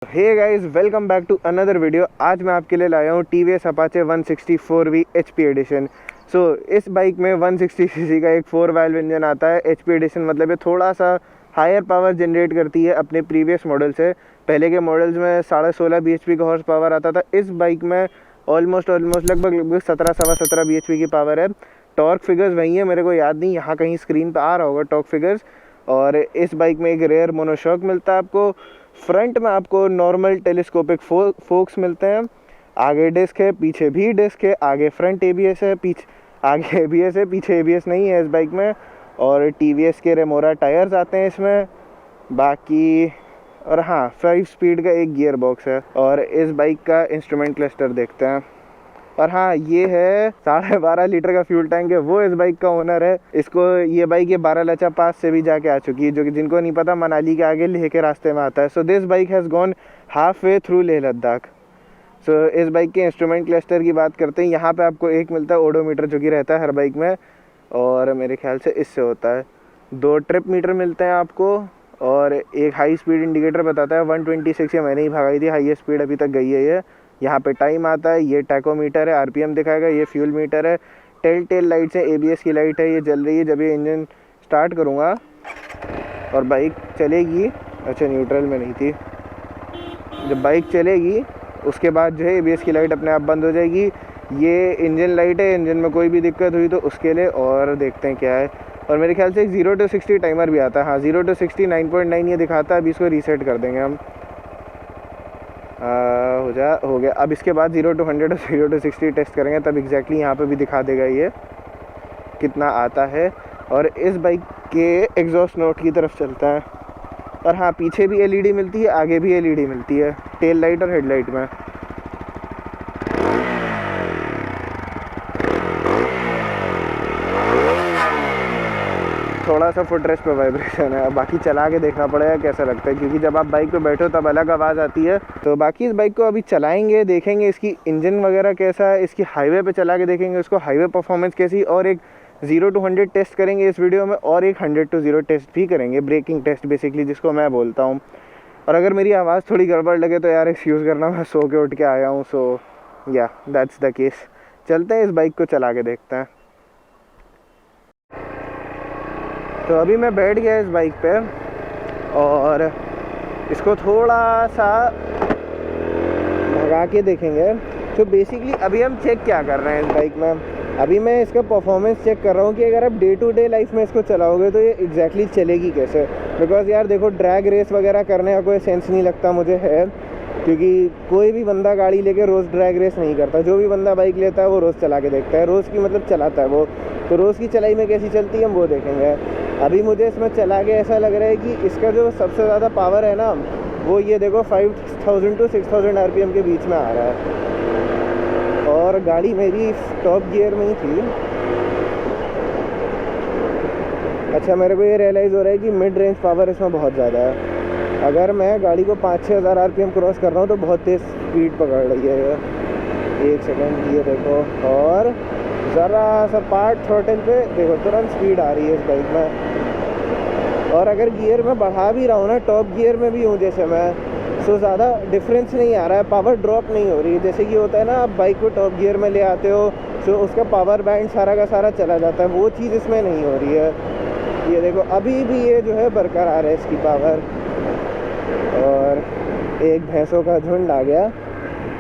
Hey guys, welcome back to another video. आज मैं आपके लिए लाया हूँ TVS Apache 164V HP edition. इस बाइक में 160 सीसी का एक 4 वाल्व इंजन आता है। HP एडिशन मतलब ये थोड़ा सा हायर पावर जनरेट करती है अपने प्रीवियस मॉडल से। पहले के मॉडल्स में 16.5 bhp का हॉर्स पावर आता था। इस बाइक में ऑलमोस्ट लगभग 17 bhp की पावर है। टॉर्क फिगर्स वही है, मेरे को याद नहीं, यहाँ कहीं स्क्रीन पर आ रहा होगा टॉर्क फिगर्स। और इस बाइक में एक रेयर मोनोशॉक मिलता है आपको। फ्रंट में आपको नॉर्मल टेलीस्कोपिक फोक्स मिलते हैं। आगे डिस्क है, पीछे भी डिस्क है। आगे फ्रंट ABS है, पीछे आगे ABS है, पीछे ABS नहीं है इस बाइक में। और TVS के रेमोरा टायर्स आते हैं इसमें बाकी। और हाँ, 5 स्पीड का एक गियर बॉक्स है। और इस बाइक का इंस्ट्रूमेंट क्लस्टर देखते हैं। और हाँ, ये है 12.5 लीटर का फ्यूल टैंक है। वो इस बाइक का ओनर है। इसको ये बाइक 12 लचा पास से भी जाके आ चुकी है, जो कि जिनको नहीं पता मनाली के आगे लेह के रास्ते में आता है। So this bike has gone half way through Leh Ladakh. इस बाइक के इंस्ट्रूमेंट क्लस्टर की बात करते हैं। यहाँ पे आपको एक मिलता है ओडोमीटर, जो कि रहता है हर बाइक में, और मेरे ख्याल से इससे होता है। 2 ट्रिप मीटर मिलते हैं आपको, और एक हाई स्पीड इंडिकेटर बताता है 126 या मैंने ही भगाई थी, हाईएस्ट स्पीड अभी तक गई है ये। यहाँ पे टाइम आता है, ये टैकोमीटर है, RPM दिखाएगा, ये फ्यूल मीटर है। टेल लाइट्स है, ABS की लाइट है, ये जल रही है जब ये इंजन स्टार्ट करूँगा और बाइक चलेगी। अच्छा, न्यूट्रल में नहीं थी। जब बाइक चलेगी उसके बाद जो है ABS की लाइट अपने आप बंद हो जाएगी। ये इंजन लाइट है, इंजन में कोई भी दिक्कत हुई तो उसके लिए। और देखते हैं क्या है। और मेरे ख्याल से एक 0 to 60 टाइमर भी आता है। हाँ, 0 to 60 9.9 ये दिखाता है। अभी इसको रीसेट कर देंगे हम। हो गया। अब इसके बाद 0 to 100 और 0 to 60 टेस्ट करेंगे, तब एग्जैक्टली यहाँ पे भी दिखा देगा ये कितना आता है। और इस बाइक के एग्जॉस्ट नोट की तरफ चलता है। और हाँ, पीछे भी LED मिलती है, आगे भी LED मिलती है, टेल लाइट और हेडलाइट में। थोड़ा सा फुट रेस्ट पे वाइब्रेशन है, बाकी चला के देखना पड़ेगा कैसा लगता है, क्योंकि जब आप बाइक पे बैठो तब अलग आवाज़ आती है। तो बाकी इस बाइक को अभी चलाएंगे, देखेंगे इसकी इंजन वगैरह कैसा है, इसकी हाईवे पे चला के देखेंगे उसको हाईवे परफॉर्मेंस कैसी, और एक 0 to 100 टेस्ट करेंगे इस वीडियो में, और एक 100 to 0 टेस्ट भी करेंगे, ब्रेकिंग टेस्ट बेसिकली, जिसको मैं बोलता हूँ। और अगर मेरी आवाज़ थोड़ी गड़बड़ लगे तो यार एक्सक्यूज़ करना, मैं सो के उठ के आया हूँ। सो या दैट्स द केस। चलते हैं, इस बाइक को चला के देखते हैं। तो अभी मैं बैठ गया इस बाइक पे और इसको थोड़ा सा भगा के देखेंगे। तो बेसिकली अभी हम चेक क्या कर रहे हैं इस बाइक में, अभी मैं इसका परफॉर्मेंस चेक कर रहा हूँ कि अगर आप डे टू डे लाइफ में इसको चलाओगे तो ये एग्जैक्टली चलेगी कैसे। बिकॉज यार देखो, ड्रैग रेस वगैरह करने का कोई सेंस नहीं लगता मुझे है, क्योंकि कोई भी बंदा गाड़ी लेके रोज़ ड्रैग रेस नहीं करता। जो भी बंदा बाइक लेता है वो रोज़ चला के देखता है, रोज़ की मतलब चलाता है वो। तो रोज़ की चलाई में कैसी चलती है हम वो देखेंगे। अभी मुझे इसमें चला के ऐसा लग रहा है कि इसका जो सबसे ज़्यादा पावर है ना, वो ये देखो 5000 to 6000 RPM के बीच में आ रहा है। और गाड़ी मेरी टॉप गियर में ही थी। अच्छा, मेरे को ये रियलाइज़ हो रहा है कि मिड रेंज पावर इसमें बहुत ज़्यादा है। अगर मैं गाड़ी को 5-6 हज़ार RPM क्रॉस कर रहा हूँ तो बहुत तेज़ स्पीड पकड़ रही है ये। एक सेकेंड, ये देखो, और ज़रा सा पार्ट थ्रोटल पे देखो, तुरंत स्पीड आ रही है इस बाइक में। और अगर गियर में बढ़ा भी रहा हूँ ना, टॉप गियर में भी हूँ जैसे मैं, सो ज़्यादा डिफरेंस नहीं आ रहा है, पावर ड्रॉप नहीं हो रही है। जैसे कि होता है ना, आप बाइक को टॉप गियर में ले आते हो तो उसका पावर बैंड सारा का सारा चला जाता है, वो चीज़ इसमें नहीं हो रही है। ये देखो, अभी भी ये जो है बरकरार है इसकी पावर। और एक भैंसों का झुंड आ गया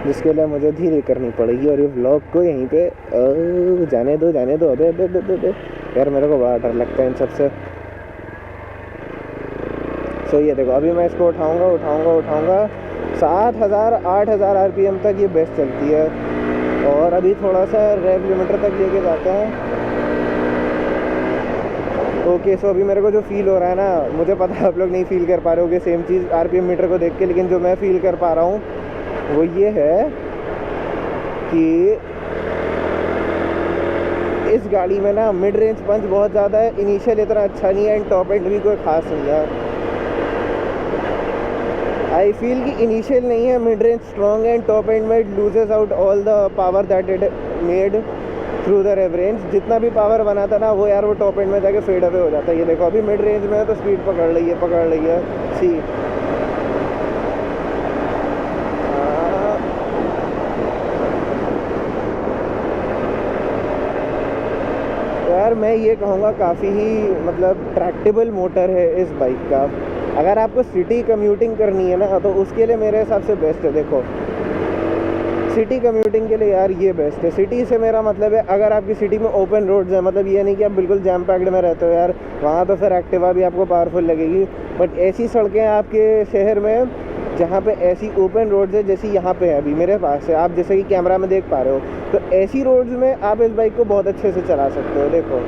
जिसके लिए मुझे धीरे करनी पड़ेगी, और ये व्लॉग को यहीं पे जाने दो। अबे यार, मेरे को बड़ा डर लगता है इन सबसे। सो ये देखो, अभी मैं इसको उठाऊंगा 7000-8000 RPM तक ये बेस्ट चलती है। और अभी थोड़ा सा रेव लिमिटर तक लेके जाते हैं। ओके, सो अभी मेरे को जो फील हो रहा है ना, मुझे पता है आप लोग नहीं फील कर पा रहे होगे सेम चीज़ RPM मीटर को देख के, लेकिन जो मैं फील कर पा रहा हूँ वो ये है कि इस गाड़ी में ना मिड रेंज पंच बहुत ज़्यादा है, इनिशियल इतना अच्छा नहीं है, एंड टॉप एंड भी कोई खास नहीं है। आई फील कि इनिशियल नहीं है, मिड रेंज स्ट्रॉन्ग है, एंड टॉप एंड में it loses out all the power that it made through the rev range. जितना भी पावर बना था ना वो यार, वो टॉप एंड में जाके फेड अवे हो जाता है। ये देखो, अभी मिड रेंज में है तो स्पीड पकड़ रही है सी। और मैं ये कहूँगा काफ़ी ही मतलब ट्रैक्टेबल मोटर है इस बाइक का। अगर आपको सिटी कम्यूटिंग करनी है ना तो उसके लिए मेरे हिसाब से बेस्ट है। देखो सिटी कम्यूटिंग के लिए यार ये बेस्ट है। सिटी से मेरा मतलब है अगर आपकी सिटी में ओपन रोड्स है, मतलब ये नहीं कि आप बिल्कुल जैम पैक्ड में रहते हो यार, वहाँ तो फिर एक्टिवा भी आपको पावरफुल लगेगी। बट ऐसी सड़कें आपके शहर में जहाँ पे ऐसी ओपन रोड्स है जैसी यहाँ पे है अभी मेरे पास है, आप जैसे कि कैमरा में देख पा रहे हो, तो ऐसी रोड्स में आप इस बाइक को बहुत अच्छे से चला सकते हो। देखो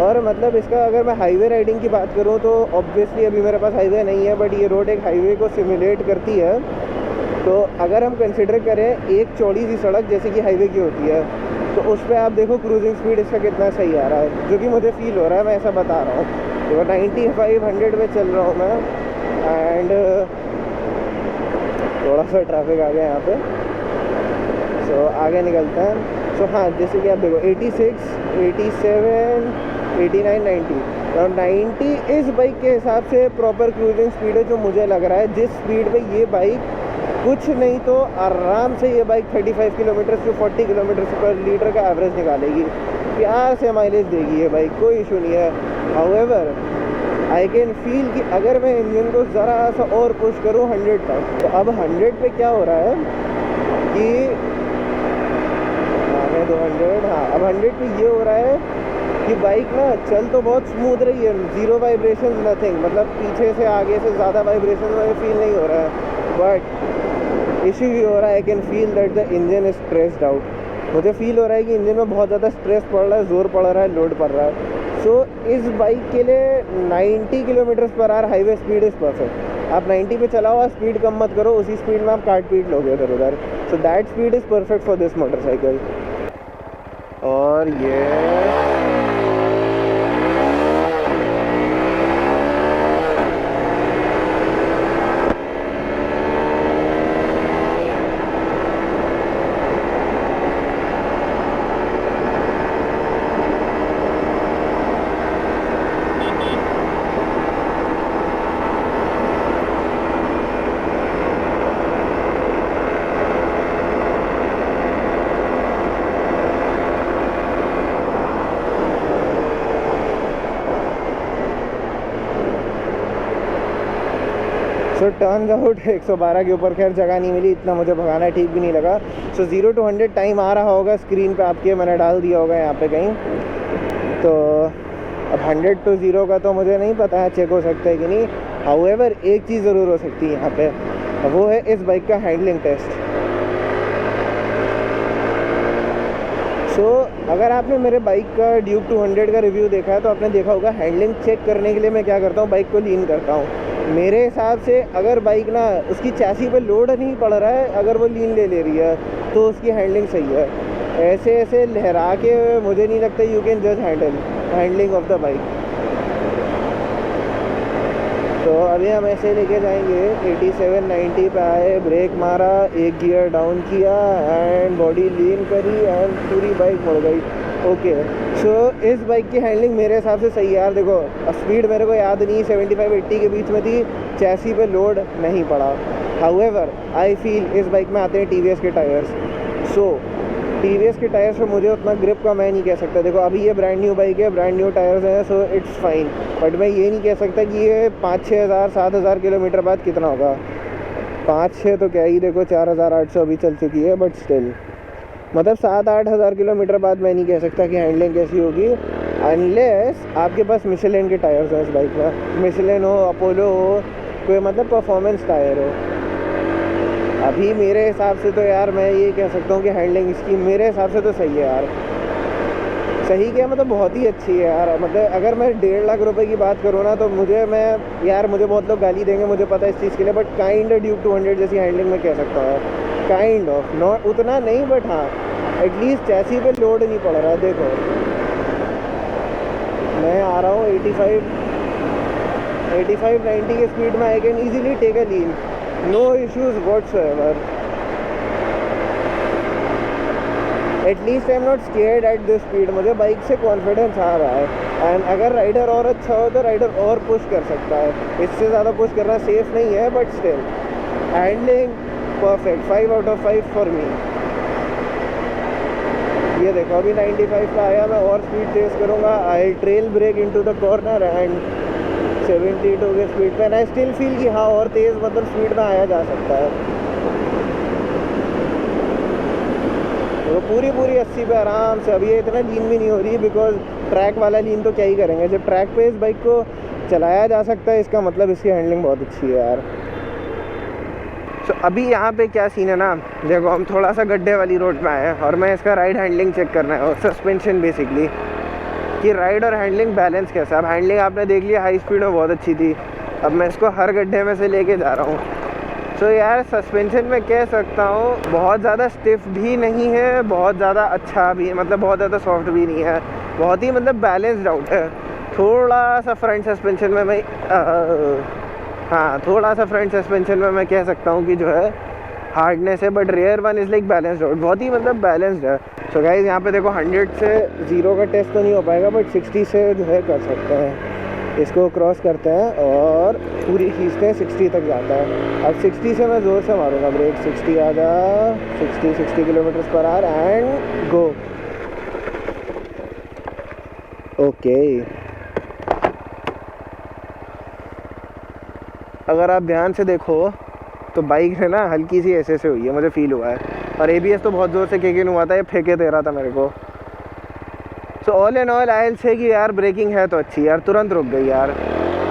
और मतलब इसका अगर मैं हाईवे राइडिंग की बात करूँ तो ऑब्वियसली अभी मेरे पास हाईवे नहीं है, बट ये रोड एक हाईवे को सिमुलेट करती है। तो अगर हम कंसिडर करें एक चौड़ी सी सड़क जैसे कि हाईवे की होती है, तो उस पर आप देखो क्रूजिंग स्पीड इसका कितना सही आ रहा है, जो कि मुझे फील हो रहा है, मैं ऐसा बता रहा हूँ। तो 95-100 पे चल रहा हूँ मैं, एंड थोड़ा सा ट्रैफिक आ गया यहाँ पे, सो आगे निकलते हैं। सो हाँ, जैसे कि आप देखो 86, 87, 89, 90 और 90 इस बाइक के हिसाब से प्रॉपर क्रूजिंग स्पीड है जो मुझे लग रहा है। जिस स्पीड पे ये बाइक कुछ नहीं तो आराम से ये बाइक 35 किलोमीटर से 40 किलोमीटर पर लीटर का एवरेज निकालेगी, प्यार से माइलेज देगी ये बाइक, कोई इशू नहीं है। हाउएवर आई कैन फील कि अगर मैं इंजन को ज़रा सा और पुश करूँ 100 तक, तो अब 100 पे क्या हो रहा है कि 200, हाँ अब 100 पे ये हो रहा है कि बाइक ना चल तो बहुत स्मूथ रही है, जीरो वाइब्रेशन नथिंग, मतलब पीछे से आगे से ज़्यादा वाइब्रेशन मुझे फील नहीं हो रहा है। बट इशू ये हो रहा है, I can feel that the engine is stressed out. मुझे फील हो रहा है कि इंजन में बहुत ज़्यादा स्ट्रेस पड़ रहा है, जोर पड़ रहा है, लोड पड़ रहा है। सो इस बाइक के लिए 90 kilometre per hour highway speed is perfect. आप 90 पे चलाओ और स्पीड कम मत करो, उसी स्पीड में आप काट पीट लोगे उधर उधर। So that speed is perfect for this motorcycle. और ये सो टर्न्स आउट 112 के ऊपर खैर जगह नहीं मिली, इतना मुझे भगाना ठीक भी नहीं लगा। सो 0 to 100 टाइम आ रहा होगा स्क्रीन पे आपके, मैंने डाल दिया होगा यहाँ पे कहीं। तो अब 100 to 0 का तो मुझे नहीं पता है चेक हो सकता है कि नहीं। हाउएवर एक चीज़ ज़रूर हो सकती है यहाँ पे, वो है इस बाइक का हैंडलिंग टेस्ट। सो अगर आपने मेरे बाइक का ड्यूक 200 का रिव्यू देखा है तो आपने देखा होगा हैंडलिंग चेक करने के लिए मैं क्या करता हूँ, बाइक को लीन करता हूँ। मेरे हिसाब से अगर बाइक ना उसकी चैसी पे लोड नहीं पड़ रहा है, अगर वो लीन ले रही है तो उसकी हैंडलिंग सही है। ऐसे ऐसे लहरा के मुझे नहीं लगता यू कैन जज हैंडलिंग ऑफ द बाइक। तो अभी हम ऐसे लेके जाएंगे 87-90 पे आए, ब्रेक मारा, एक गियर डाउन किया एंड बॉडी लीन करी एंड पूरी बाइक मुड़ गई। ओके सो इस बाइक की हैंडलिंग मेरे हिसाब से सही है यार। देखो स्पीड मेरे को याद नहीं, 75-80 के बीच में थी, चैसी पे लोड नहीं पड़ा। हाउएवर आई फील इस बाइक में आते हैं TVS के टायर्स। सो TVS के टायर्स पे मुझे उतना ग्रिप का मैं नहीं कह सकता। देखो अभी ये ब्रांड न्यू बाइक है, ब्रांड न्यू टायर्स हैं, सो इट्स फाइन। बट मैं ये नहीं कह सकता कि ये 5-6 हज़ार 7 हज़ार किलोमीटर बाद कितना होगा। 5-6 तो क्या ही, देखो 4800 अभी चल चुकी है, बट स्टिल मतलब 7-8 हज़ार किलोमीटर बाद मैं नहीं कह सकता कि हैंडलिंग कैसी होगी, अनलेस आपके पास मिशेलिन के टायर्स हैं इस बाइक में। मिशेलिन हो, अपोलो हो, कोई मतलब परफॉर्मेंस टायर हो। अभी मेरे हिसाब से तो यार मैं ये कह सकता हूँ कि हैंडलिंग इसकी मेरे हिसाब से तो सही है यार। सही क्या मतलब बहुत ही अच्छी है यार। मतलब अगर मैं 1.5 लाख रुपए की बात करूँ ना तो मुझे बहुत लोग गाली देंगे, मुझे पता है इस चीज़ के लिए, बट काइंड ड्यूक 200 जैसी हैंडलिंग में कह सकता हूँ। काइंड ऑफ, नॉट उतना नहीं बट हाँ एटलीस्ट चैसी पे लोड नहीं पड़ रहा है। देखो मैं आ रहा हूँ 85-90 के स्पीड में, I can easily take a lean, no issues whatsoever. At least I am not scared at this speed. मुझे बाइक से कॉन्फिडेंस आ रहा है। एंड अगर राइडर और अच्छा हो तो राइडर और पुश कर सकता है, इससे ज़्यादा पुश करना सेफ नहीं है, but still handling perfect, 5 out of 5 for me. ये देखो अभी 95 पे आया, मैं और स्पीड तेज करूँगा, I trail brake into the corner and 72 के स्पीड पे, एंड आई स्टिल फील कि हाँ और तेज़ मतलब स्पीड में आया जा सकता है। तो पूरी 80 पे आराम से। अभी ये इतना लीन भी नहीं हो रही है बिकॉज ट्रैक वाला लीन तो क्या ही करेंगे, जब ट्रैक पे इस बाइक को चलाया जा सकता है, इसका मतलब इसकी हैंडलिंग बहुत अच्छी है यार। तो अभी यहाँ पे क्या सीन है ना, देखो हम थोड़ा सा गड्ढे वाली रोड पे आए हैं और मैं इसका राइड हैंडलिंग चेक करना है और सस्पेंशन बेसिकली कि राइड और हैंडलिंग बैलेंस कैसा है। अब हैंडलिंग आपने देख लिया हाई स्पीड में बहुत अच्छी थी, अब मैं इसको हर गड्ढे में से लेके जा रहा हूँ। तो यार सस्पेंशन में कह सकता हूँ बहुत ज़्यादा स्टिफ भी नहीं है, बहुत ज़्यादा अच्छा भी, मतलब बहुत ज़्यादा सॉफ्ट भी नहीं है, बहुत ही मतलब बैलेंस्ड आउट है। थोड़ा सा फ्रंट सस्पेंशन में मैं हाँ थोड़ा सा फ्रंट सस्पेंशन में मैं कह सकता हूँ कि जो है हार्डनेस है, but rear one is like balanced out, बहुत ही मतलब बैलेंस्ड है। सो गाइस यहाँ पे देखो 100 से 0 का टेस्ट तो नहीं हो पाएगा, बट 60 से जो है कर सकते हैं। इसको क्रॉस करते हैं और पूरी खींचते हैं, 60 तक जाता है। अब 60 से मैं ज़ोर से मारूंगा ब्रेक, 60 आ जा, 60 kilometre per hour and go. Okay अगर आप ध्यान से देखो तो बाइक है ना हल्की सी ऐसे से हुई है, मुझे फील हुआ है, और ABS तो बहुत ज़ोर से किक हुआ था, ये फेंके दे रहा था मेरे को। So all in all I will say कि यार ब्रेकिंग है तो अच्छी यार, तुरंत रुक गई यार।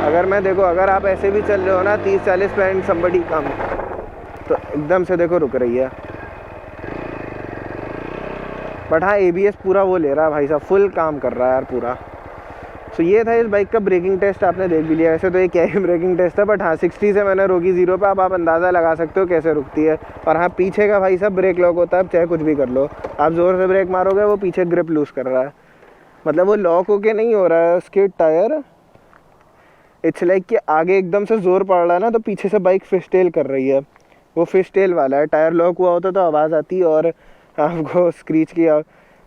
अगर मैं देखो अगर आप ऐसे भी चल रहे हो ना 30-40 पे एंड समबडी कम, तो एकदम से देखो रुक रही है। बट हाँ ABS पूरा वो ले रहा है भाई साहब, फुल काम कर रहा है यार पूरा। सो ये था इस बाइक का ब्रेकिंग टेस्ट, आपने देख भी लिया। वैसे तो ये क्या ही ब्रेकिंग टेस्ट है, बट हाँ 60 से मैंने रोकी 0 पे। अब आप अंदाज़ा लगा सकते हो कैसे रुकती है। और हाँ पीछे का भाई साहब ब्रेक लॉक होता है, अब चाहे कुछ भी कर लो, आप ज़ोर से ब्रेक मारोगे वो पीछे ग्रिप लूज़ कर रहा है, मतलब वो लॉक होके नहीं हो रहा है उसके टायर। इट्स लाइक कि आगे एकदम से ज़ोर पड़ रहा है ना, तो पीछे से बाइक फिशटेल कर रही है, वो फिशटेल वाला है। टायर लॉक हुआ होता तो आवाज़ आती और आपको स्क्रीच की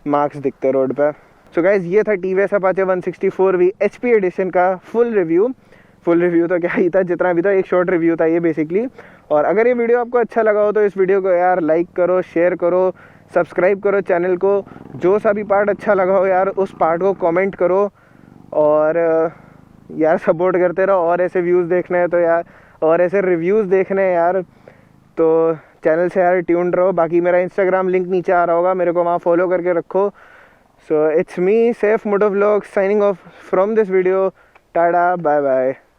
मार्क्स दिखते रोड पे। सो गाइज ये था TVS Apache 164V HP edition का फुल रिव्यू तो क्या ही था, जितना भी था एक शॉर्ट रिव्यू था ये बेसिकली। और अगर ये वीडियो आपको अच्छा लगा हो तो इस वीडियो को यार लाइक करो, शेयर करो, सब्सक्राइब करो चैनल को। जो सा भी पार्ट अच्छा लगा हो यार उस पार्ट को कमेंट करो, और यार सपोर्ट करते रहो। और ऐसे व्यूज़ देखने हैं तो यार, और ऐसे रिव्यूज़ देखने हैं यार, तो चैनल से यार ट्यून्ड रहो। बाकी मेरा इंस्टाग्राम लिंक नीचे आ रहा होगा, मेरे को वहाँ फॉलो करके रखो। So it's me, Saif Motovlogs, signing off from this video. Tada, bye bye.